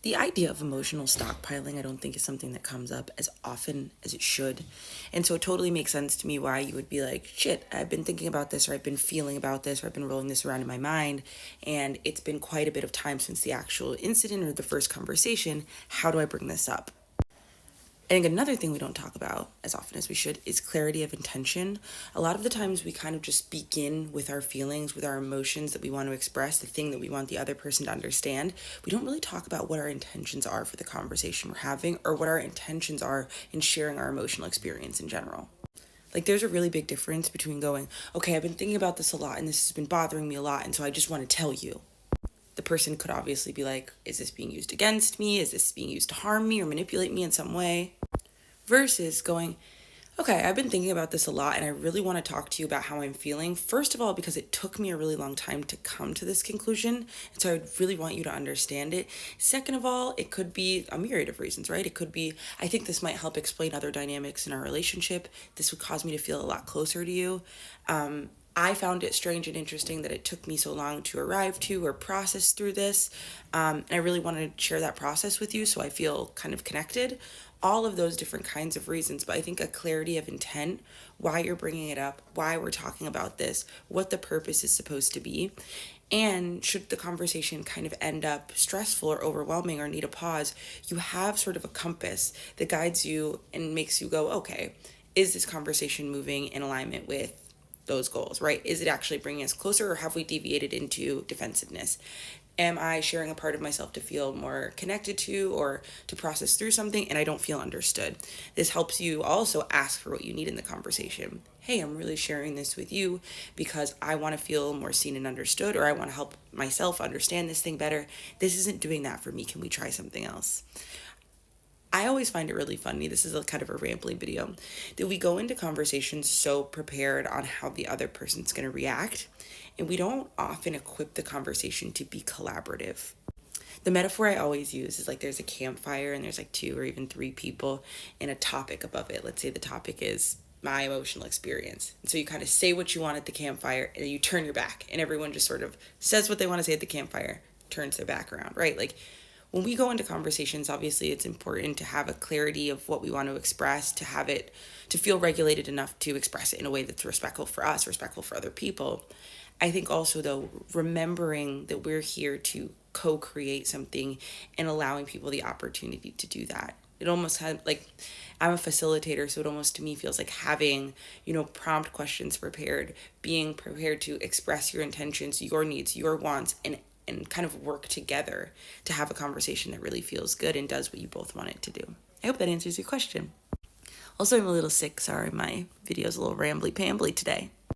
The idea of emotional stockpiling, I don't think is something that comes up as often as it should. And so it totally makes sense to me why you would be like, shit, I've been thinking about this, or I've been feeling about this, or I've been rolling this around in my mind. And it's been quite a bit of time since the actual incident or the first conversation. How do I bring this up? I think another thing we don't talk about as often as we should is clarity of intention. A lot of the times we kind of just begin with our feelings, with our emotions that we want to express, the thing that we want the other person to understand. We don't really talk about what our intentions are for the conversation we're having or what our intentions are in sharing our emotional experience in general. Like, there's a really big difference between going, okay, I've been thinking about this a lot and this has been bothering me a lot, and so I just want to tell you. The person could obviously be like, is this being used against me? Is this being used to harm me or manipulate me in some way? Versus going, okay, I've been thinking about this a lot and I really want to talk to you about how I'm feeling. First of all, because it took me a really long time to come to this conclusion. And so I would really want you to understand it. Second of all, it could be a myriad of reasons, right? It could be, I think this might help explain other dynamics in our relationship. This would cause me to feel a lot closer to you. I found it strange and interesting that it took me so long to arrive to or process through this. And I really want to share that process with you so I feel kind of connected. All of those different kinds of reasons, but I think a clarity of intent, why you're bringing it up, why we're talking about this, what the purpose is supposed to be. And should the conversation kind of end up stressful or overwhelming or need a pause, you have sort of a compass that guides you and makes you go, okay, is this conversation moving in alignment with those goals, right? Is it actually bringing us closer, or have we deviated into defensiveness? Am I sharing a part of myself to feel more connected to or to process through something and I don't feel understood? This helps you also ask for what you need in the conversation. Hey, I'm really sharing this with you because I want to feel more seen and understood, or I want to help myself understand this thing better. This isn't doing that for me. Can we try something else? I always find it really funny. This is a kind of a rambling video that we go into conversations so prepared on how the other person's going to react, and we don't often equip the conversation to be collaborative. The metaphor I always use is like there's a campfire and there's like two or even three people and a topic above it. Let's say the topic is my emotional experience. And so you kind of say what you want at the campfire and then you turn your back and everyone just sort of says what they want to say at the campfire, turns their back around, right? Like when we go into conversations, obviously it's important to have a clarity of what we want to express, to have it, to feel regulated enough to express it in a way that's respectful for us, respectful for other people. I think also, though, remembering that we're here to co-create something and allowing people the opportunity to do that. It almost had like, I'm a facilitator, so it almost to me feels like having, prompt questions prepared, being prepared to express your intentions, your needs, your wants, and kind of work together to have a conversation that really feels good and does what you both want it to do. I hope that answers your question. Also, I'm a little sick. Sorry, my video's a little rambly-pambly today.